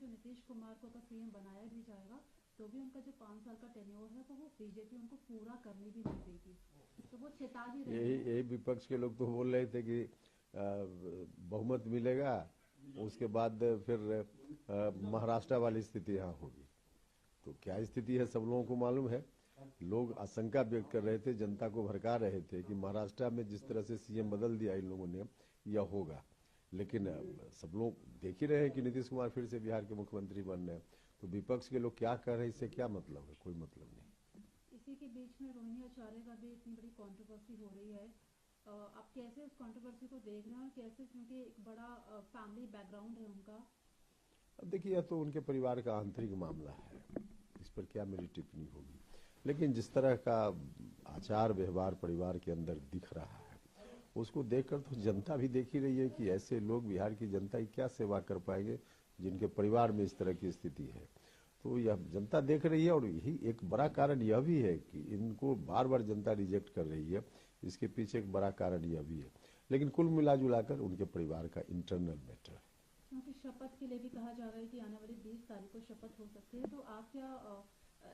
जो नीतीश कुमार को अगर सीएम बनाया भी जाएगा तो भी उनका जो 5 साल का टेन्योर है तो वो बीजेपी उनको पूरा करने भी नहीं देगी, तो वो चेता भी रहे यही हैं। यही विपक्ष के लोग तो बोल रहे थे कि बहुमत मिलेगा, उसके बाद फिर महाराष्ट्र वाली स्थिति यहाँ होगी। तो क्या स्थिति है सब लोगों को मालूम है। लोग आशंका व्यक्त कर रहे थे, जनता को भड़का रहे थे कि महाराष्ट्र में जिस तरह से सीएम बदल दिया इन लोगों ने यह होगा, लेकिन सब लोग देख ही रहे हैं कि नीतीश कुमार फिर से बिहार के मुख्यमंत्री बन रहे हैं। तो विपक्ष के लोग क्या कह रहे हैं, इससे क्या मतलब है? कोई मतलब नहीं। इसी के बीच में रोहिणी आचार्य का भी इतनी बड़ी कंट्रोवर्सी हो रही है। आप कैसे उस कंट्रोवर्सी को देख रहे हैं और कैसे, क्योंकि एक बड़ा फैमिली बैकग्राउंड है उनका। अब देखिए, यह तो उनके परिवार का आंतरिक मामला है, इस पर क्या मेरी टिप्पणी होगी। लेकिन जिस तरह का आचार व्यवहार परिवार के अंदर दिख रहा है, उसको देखकर तो जनता भी देख ही रही है कि ऐसे लोग बिहार की जनता की क्या सेवा कर पाएंगे जिनके परिवार में इस तरह की स्थिति है। तो यह जनता देख रही है, और यही एक बड़ा कारण यह भी है कि इनको बार बार जनता रिजेक्ट कर रही है। इसके पीछे एक बड़ा कारण यह भी है, लेकिन कुल मिला जुलाकर उनके परिवार का इंटरनल मैटर है। क्योंकि शपथ के लिए भी कहा जा रहा है कि आने वाली 20 तारीख को शपथ हो सकती है, तो आप क्या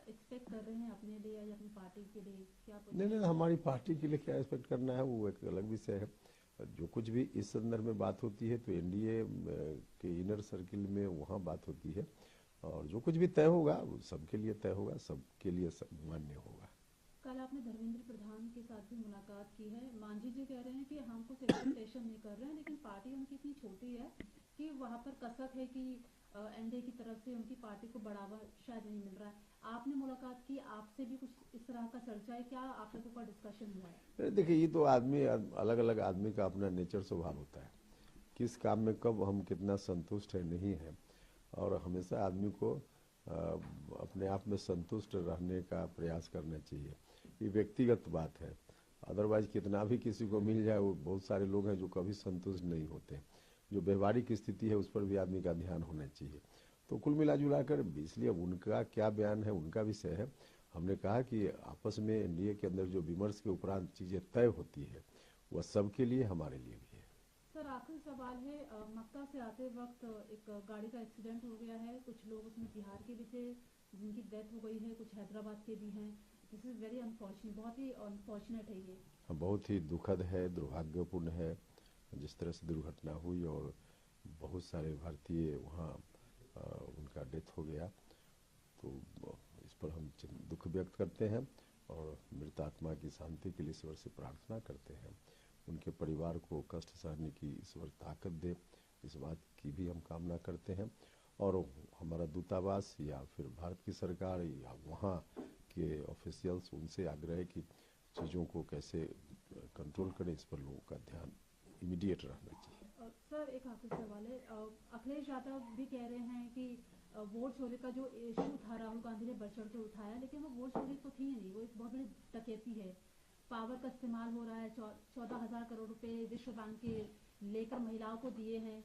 एक्सपेक्ट कर रहे हैं अपने लिए या अपनी पार्टी के लिए, क्या नहीं नहीं, पोजीशन? हमारी पार्टी के लिए क्या एक्सपेक्ट करना है वो एक अलग विषय है। जो कुछ भी इस संदर्भ में बात होती है तो एनडीए के इनर सर्किल में वहाँ बात होती है, और जो कुछ भी तय होगा वो सबके लिए तय होगा, सबके लिए मान्य होगा। कल आपने धर्मेंद्र प्रधान के साथ भी मुलाकात की है। मांझी जी कह रहे हैं कि हम कुछ एक्सपेक्टेशन नहीं कर रहे हैं, लेकिन पार्टी उनकी इतनी छोटी है कि वहां पर कसक है कि एनडीए की तरफ से उनकी पार्टी को बढ़ावा शायद नहीं मिल रहा है। आपने मुलाकात की, आपसे भी कुछ इस तरह का चर्चा है क्या, आप लोगों का डिस्कशन हुआ है? देखिए, ये तो आदमी अलग अलग आदमी का अपना नेचर स्वभाव होता है, किस काम में कब हम कितना संतुष्ट है नहीं है। और हमेशा आदमी को अपने आप में संतुष्ट रहने का प्रयास करना चाहिए, ये व्यक्तिगत बात है। अदरवाइज कितना भी किसी को मिल जाए, वो बहुत सारे लोग हैं जो कभी संतुष्ट नहीं होते। जो व्यवहारिक स्थिति है उस पर भी आदमी का ध्यान होना चाहिए। तो कुल मिला जुलाकर इसलिए उनका क्या बयान है उनका विषय है। हमने कहा कि आपस में एनडीए के अंदर जो विमर्श के उपरांत चीजें तय होती है वह सबके लिए, हमारे लिए भी है। सर आखिरी सवाल है, मक्का से आते वक्त एक गाड़ी का एक्सीडेंट हो गया है, कुछ लोग उसमें बिहार के भी थे जिनकी डेथ हो गई है, कुछ हैदराबाद के भी हैं। दिस इज वेरी अनफॉर्चुनेट, बहुत ही अनफॉर्चुनेट है ये। बहुत ही दुखद है, दुर्भाग्यपूर्ण है जिस तरह से दुर्घटना हुई, और बहुत सारे भारतीय वहाँ उनका डेथ हो गया। तो इस पर हम दुख व्यक्त करते हैं और मृत आत्मा की शांति के लिए ईश्वर से प्रार्थना करते हैं। उनके परिवार को कष्ट सहने की ईश्वर ताकत दे, इस बात की भी हम कामना करते हैं। और हमारा दूतावास या फिर भारत की सरकार या वहाँ के ऑफिशियल्स, उनसे आग्रह है कि चीज़ों को कैसे कंट्रोल करें, इस पर लोगों का ध्यान इमीडिएट रहना चाहिए। सर एक आखिरी सवाल है, अखिलेश यादव भी कह रहे हैं कि वोट चोरी का जो इशू था राहुल गांधी ने बढ़ चढ़ के उठाया, लेकिन वो वोट चोरी तो थी नहीं, वो एक बहुत बड़ी डकैती है। पावर का इस्तेमाल हो रहा है, 14,000 करोड़ रुपए विश्व बैंक के लेकर महिलाओं को दिए हैं।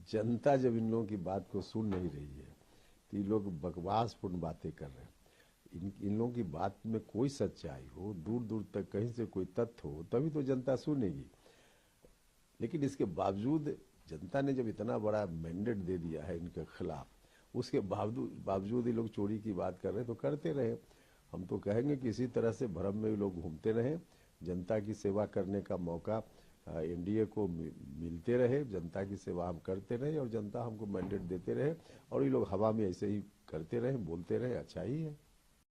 जनता जब इन लोगों की बात को सुन नहीं रही है तो ये लोग बकवासपूर्ण बातें कर रहे हैं। इन लोगों की बात में कोई सच्चाई हो, दूर दूर तक कहीं से कोई तथ्य हो, तभी तो जनता सुनेगी। लेकिन इसके बावजूद जनता ने जब इतना बड़ा मैंडेट दे दिया है इनके खिलाफ, उसके बावजूद ये लोग चोरी की बात कर रहे हैं, तो करते रहे। हम तो कहेंगे कि इसी तरह से भ्रम में लोग घूमते रहे, जनता की सेवा करने का मौका एनडीए को मिलते रहे, जनता की सेवा हम करते रहे और जनता हमको मैंडेट देते रहे, और ये लोग हवा में ऐसे ही करते रहे, बोलते रहे, अच्छा ही है।